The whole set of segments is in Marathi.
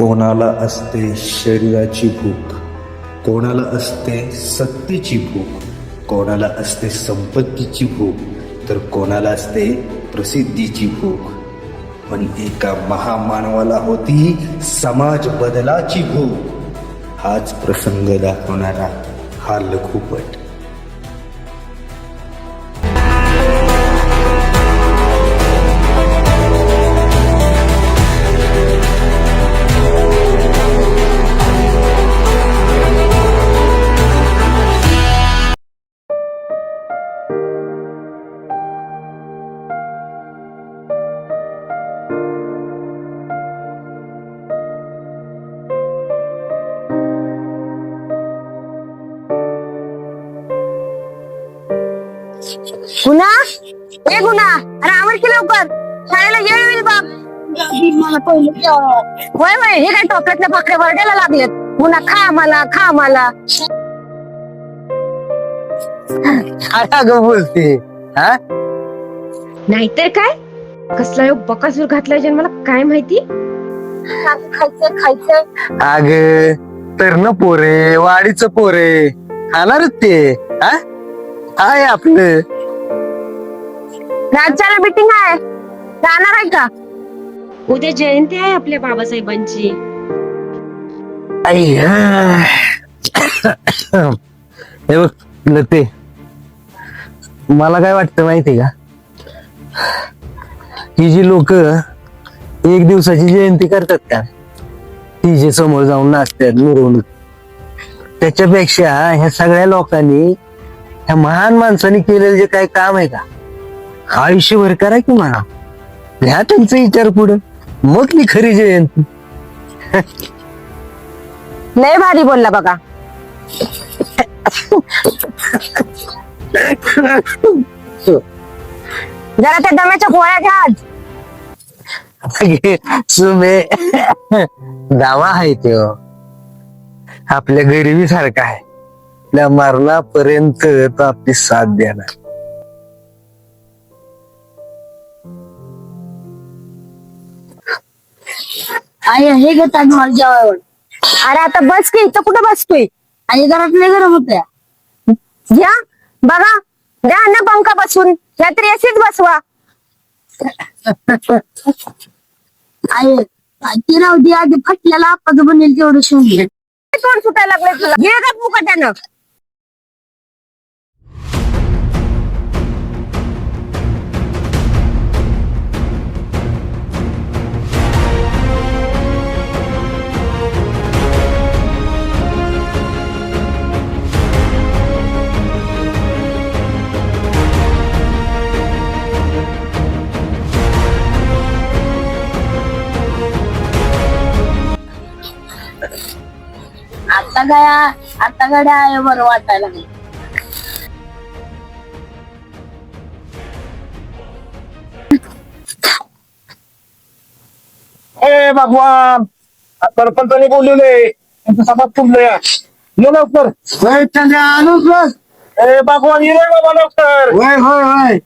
कोणाला असते शरीराची भूक, कोणाला असते सत्तेची भूक, कोणाला असते संपत्तीची भूक, तर कोणाला असते प्रसिद्धीची भूक. पण एका महामानवाला होती समाज बदलाची भूक. हाच प्रसंग दाखवणारा हा लघुपट. गुन्हा ए गुन्हा, अरे आवर की लवकर, शाळेला येळ होईल बाप. मला पहिलं होय होय, हे काय टोपल्यातल्या भाकऱ्या वरडायला लागलेत. गुन्हा खा आम्हाला, खा आम्हाला. काय अगं बोलते हा? नाहीतर काय, कसला योग बकासूर घातलाय जन्माला काय माहिती. खायचं खायचं. अग तर न पोरे वाडीच पोरे खाणारच ते. हा आहे आपलं. राज्याला मीटिंग आहे, जाणार आहे का? उद्या जयंती आहे आपल्या बाबासाहेबांची. हे बघ लते, मला काय वाटतं माहितीये का, ही जी लोक एक दिवसाची जयंती करतात का, ती जे समोर जाऊन नाचतात मिरवणूक, त्याच्यापेक्षा ह्या सगळ्या लोकांनी, ह्या महान माणसांनी केलेलं जे काही काम आहे का, आयुष्यभर करा की म्हणा. ह्या त्यांचा विचार पुढे, मग ती खरी जयंती. लय भारी बोलला बघा. जरा त्या दम्याच्या गोळ्या घ्या आज. सुमे दावा आहे तो, आपल्या गरिबी सारखा आहे, आपल्या मरणापर्यंत तो आपली साथ देणार. आई हे घेतात मला जेवायवर. अरे आता बस की, इथं कुठं बसतोय? आणि घरात लय गरम होत्या. घ्या बघा, द्या ना पंखा बसून, या तरी एसीच बसवा. आई ती राहू दे, आधी फटल्याला आप्पाचं बनेल तेवढं शिवून. तोंड सुटायला लागलंय तुला, घे का फुकट्यानं. आता गड्या आहे बरं वाटायला लागलं. ए भगवान, सरपंचाने बोलवले, त्यांचं सभा तुमलं या. ये लवकर. ए भगवान, ये रे बाबा लवकर. होय होय होय,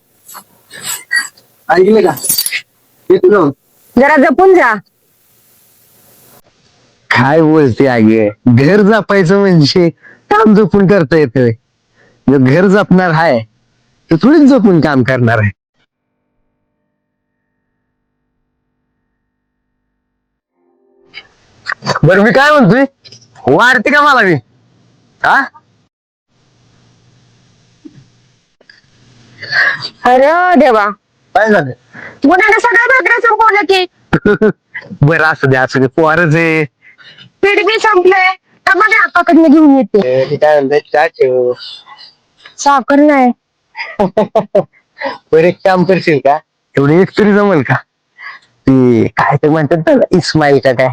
ऐकले का, येतो जाऊन. जरा जपून जा. काय बोलते आगे, घर जपायचं म्हणजे काम जपून करता येतंय. जो घर जपणार आहे तो थोडीच जपून काम करणार आहे. बरं मी काय म्हणतोय, वाढते का मला मी? हा अरे देवा, काय झालं? गुन्ह्याने सगळ्या भाकऱ्या संपवल्या की. बरं असू दे पोरच आहे. पीठ बी संपलंय, माझ्या हाताकडनं घेऊन येते. ते काय म्हणताय, चहा ठेव. साखर नाही. बरं एक काम करशील का, एवढं एक तरी जमल का, ते काय ते म्हणतात ना इस्माईल का काय,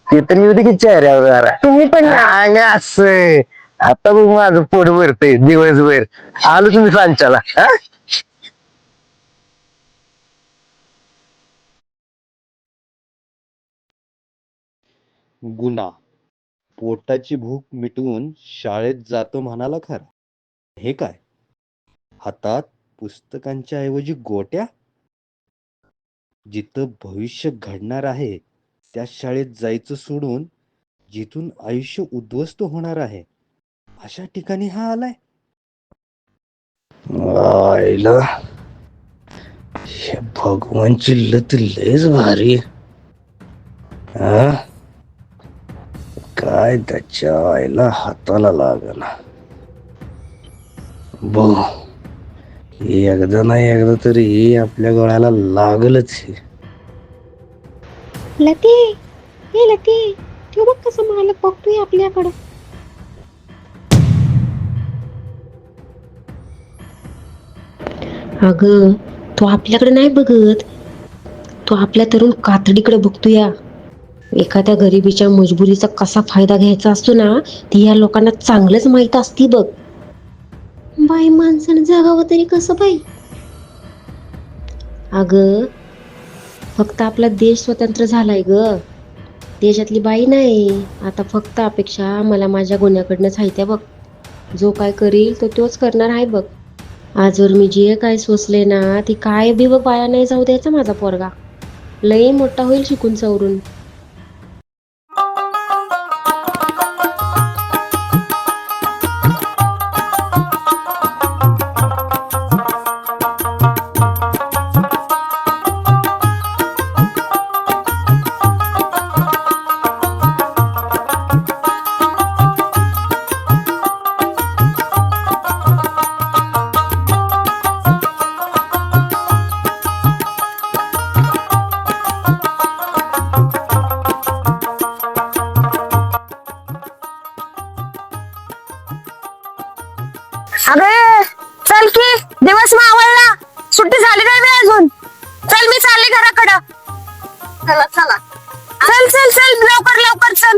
ते तर येऊ दे की चेहऱ्यावर जरा. तुम्ही पण या. अंग असं आता बघ माझं पोट भरतंय दिवसभर. आलो तुम्ही सांच्याला. गुन्हा पोटाची भूक मिटवून शाळेत जातो म्हणाला खरा. हे काय, हातात पुस्तकांच्या ऐवजी गोट्या? जिथं भविष्य घडणार आहे त्या शाळेत जायचं सोडून जिथून आयुष्य उद्ध्वस्त होणार आहे अशा ठिकाणी हा आलाय. आईला हे भगवानची लत लयच भारी आहे. हा? काय त्याच्या आईला हाताला लागना. बघ, एकदा नाही एकदा तरी आपल्या गळ्याला लागलच हे. लती, हे लती, तू बघ कसं मालक बघतोय आपल्याकडं. अगं, तो आपल्याकडे नाही बघत, तो आपल्या तरुण कातडीकडे बघतोय. एखाद्या गरिबीच्या मजबुरीचा कसा फायदा घ्यायचा असतो ना, ती या लोकांना चांगलंच माहित असती बघ. बाई माणसानं जगावं तरी कसं बाई? अगं, फक्त आपला देश स्वतंत्र झालाय ग, देशातली बाई नाही. आता फक्त अपेक्षा मला माझ्या गुन्ह्याकडनंच आहे त्या बघ. जो काय करील तो तोच करणार आहे बघ. आजवर मी जे काय सोसले ना, ती काय बी बघ बाया नाही जाऊ द्यायचा माझा पोरगा. लई मोठा होईल शिकून सवरून. अरे चल की, दिवस मावळला, सुट्टी झाली नाही बे अजून. चल मी चालली घराकडं. चला चला, चल चल चल, लवकर लवकर चल.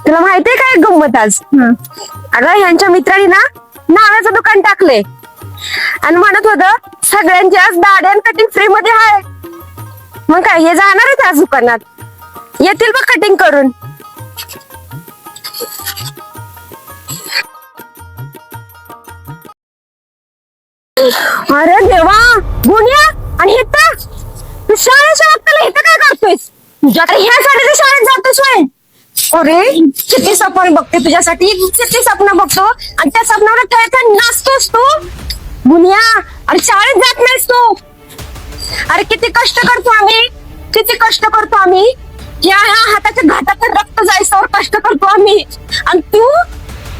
तुला माहितीये काय गंमत आज? अगं ह्यांच्या मित्रांनी ना नाव्याचं दुकान टाकले आणि म्हणत होतं सगळ्यांची आज दाढी आणि कटिंग फ्री मध्ये आहे. मग काय, हे जाणार आहे त्याच दुकानात, येतील बघ कटिंग करून. अरे देवा, गुन्ह्या आणि हे तर तू शाळेच्या वक्ताला इथं काय करतोयस? तुझ्या तर ह्यासाठी शाळेत जातोस होय? अरे किती स्वप्न बघते तुझ्यासाठी, किती स्वप्न बघतो आणि त्या स्वप्नावर खेळता नाचतोस तू. गुन्ह्या, अरे शाळेत जात नाहीस तू. अरे किती कष्ट करतो आम्ही, किती कष्ट करतो आम्ही. ह्या हाताच्या घाटाचं रक्त जायच्यावर कष्ट करतो आम्ही. आणि तू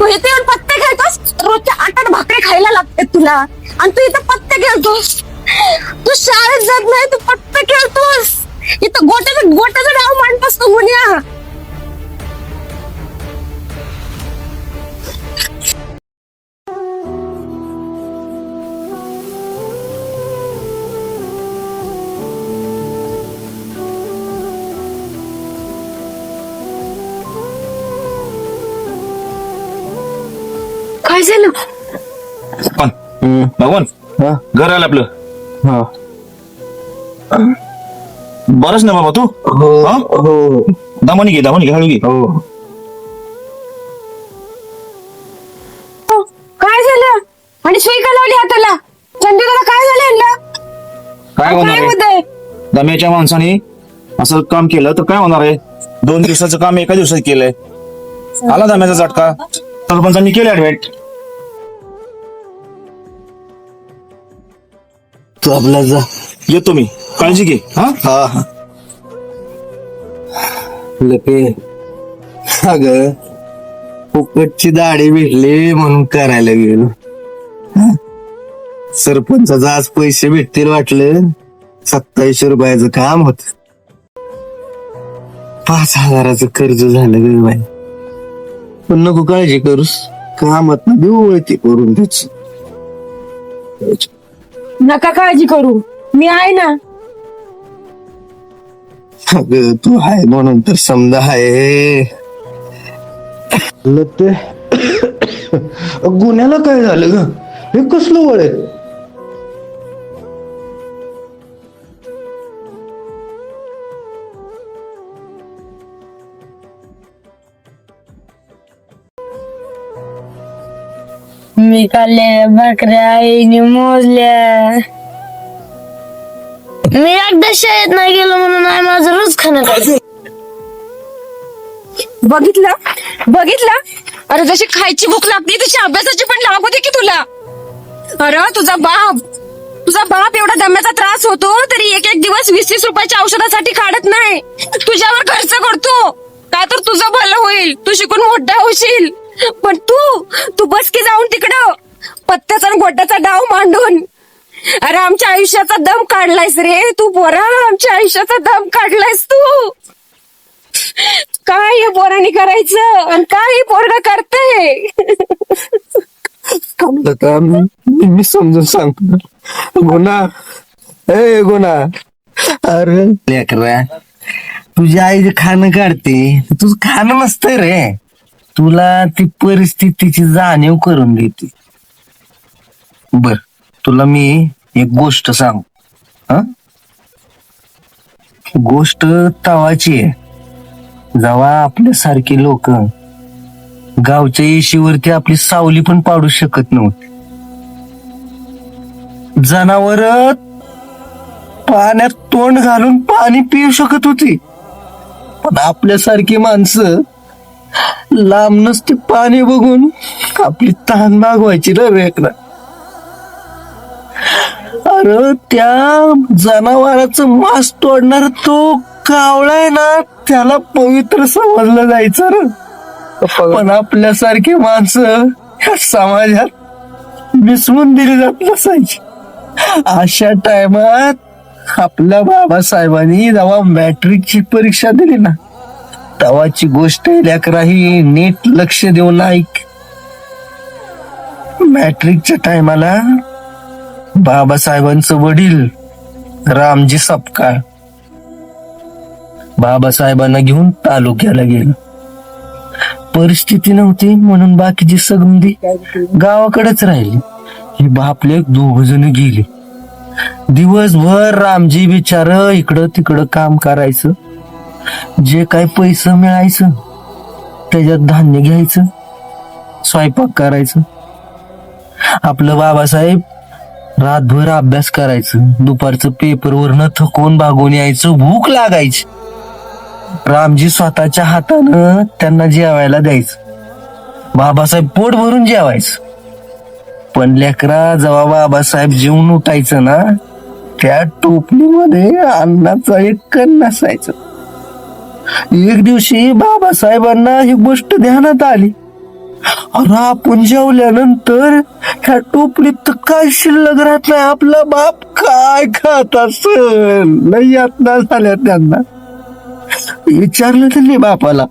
इथे येऊन पत्ते खेळतोस. रोजच्या 8 भाकरी खायला लागते तुला आणि तू इथं पत्ते खेळतोस. तू शाळेत जात नाही, तू पत्ते खेळतोस. इथं गोट्याचं डाव मांडतोस तू गुन्ह्या. काय झालं? पण भगवान, घर आलं आपलं. बरंच ना बाबा तू. हा? दामणी घे हळू घे. काय झालं? आणि सुई का लावली हाताला? चंदूला काय झालं यांना? काय होणार काय आहे? होतंय? दम्याच्या माणसाने असं काम केलं तर काय होणार आहे? 2 दिवसाचं काम एका दिवसात केलंय. आला दम्याचा झटका, सरपंचांनी केलं ऍडमिट. तू आपला जा. येतो मी, काळजी घे. हा, लपे, अग फुकटची दाढी भेटली म्हणून करायला गेलो. सरपंचाचं आज पैसे भेटतील वाटलं. 2700 रुपयाचं काम होत. 5000चं कर्ज झालं ग बाई. पण नको काळजी करूस, कामात देऊ वळती करून त्याची. नका काळजी करू, मी आहे ना. अगं तू आहे म्हणून तर समजा आहे. लते गुन्ह्याला काय झालं ग? हे कसलं वळ आहे? मी काढलेल्या भाकऱ्या आईने मोजल्या. मी एकदा शाळेत नाही गेलो म्हणून नाही माझं रोज खाणं काय. बघितलं अरे जशी खायची भूक लागते तशी अभ्यासाची पण लागू दे की तुला. अरे तुझा बाप एवढा दम्याचा त्रास होतो तरी एक एक दिवस 20-30 रुपयाच्या औषधासाठी काढत नाही. तुझ्यावर खर्च करतो का तर तुझं भलं होईल, तू शिकून मोठा होशील. पण तू बस की जाऊन तिकडं पत्त्याचा आणि गोट्याचा डाव मांडून. अरे आमच्या आयुष्याचा दम काढलायस रे तू पोरा, आमच्या आयुष्याचा दम काढलायस तू. काय हे पोरांनी करायचं आणि काय हे पोरग करतंय. मी समजून सांगतो. गुन्हा ए गुन्हा, अरे लेकरा तुझी आई जे खाणं काढते तुझं खाणं नसतंय रे, तुला ती परिस्थितीची जाणीव करून देते. बर तुला मी एक गोष्ट सांग. गोष्ट तवाची आहे जेव्हा आपल्यासारखी लोक गावच्या येशीवरती आपली सावली पण पाडू शकत नव्हती. जनावर पाण्यात तोंड घालून पाणी पिऊ शकत होती, पण आपल्यासारखी माणसं लांबनच ते पाणी बघून आपली तहान भागवायची रे रेकला. अरे त्या जनावराचं मांस तोडणार तो कावळाय ना, त्याला पवित्र समजलं जायचं रे. पण आपल्यासारखी माणसं ह्या समाजात मिसळून दिली जात नसायची. अशा टायमात आपल्या बाबासाहेबांनी जेव्हा मॅट्रिकची परीक्षा दिली ना, तेव्हाची गोष्ट लेकराही नीट लक्ष देऊन ऐक. मॅट्रिकच्या टायमाला बाबासाहेबांचं वडील रामजी सपकाळ बाबासाहेबांना घेऊन तालुक्याला गेलं. परिस्थिती नव्हती म्हणून बाकीची सगळी गावाकडेच राहिली. ही बापले 2 जण गेले. दिवसभर रामजी बिचार इकडं तिकडं काम करायचं. जे काही पैसे मिळायचं त्याच्यात धान्य घ्यायचं, स्वयंपाक करायचं. आपलं बाबासाहेब रातभर अभ्यास करायचं, दुपारचं पेपरवरनं थकून भागून यायचं, भूक लागायची. रामजी स्वतःच्या हातानं त्यांना जेवायला द्यायचं. बाबासाहेब पोट भरून जेवायचं. पण लेकरा जेव्हा बाबासाहेब जेवून उठायचं ना, त्या टोपलीमध्ये अन्नाचा एक कण नसायचं. एक दिवशी बाबासाहेबांना ही गोष्ट ध्यानात आली. अरे आपण जेवल्यानंतर ह्या टोपलीत तर काय शिल्लक राहत नाही, आपला बाप काय खात असेल. लई यातना झाल्या त्यांना. विचारलं त्यांनी बापाला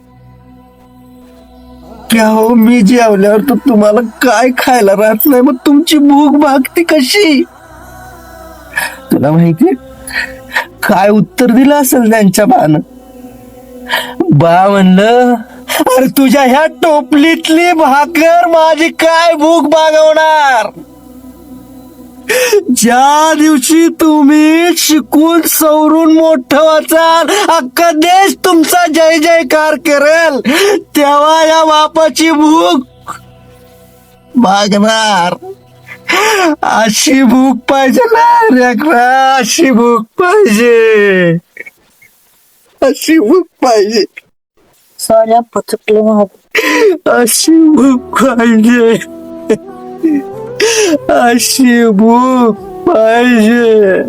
की अहो मी जेवल्यावर तर तुम्हाला काय खायला राहत नाही, मग तुमची भूक भागती कशी. तुला माहिती काय उत्तर दिलं असेल त्यांच्या बानं. बा म्हणलं अरे तुझ्या ह्या टोपलीतली भाकर माझी काय भूक भागवणार. ज्या दिवशी तुम्ही शिकून सवरून मोठं वाचाल, अख्खा देश तुमचा जय जयकार करेल, तेव्हा या बापाची भूक भागणार. अशी भूक पाहिजे ना लेकरा, अशी भूक पाहिजे, अशी भूक पाहिजे. साऱ्या पचकलं. अशी भूक पाहिजे, अशी भूक पाहिजे.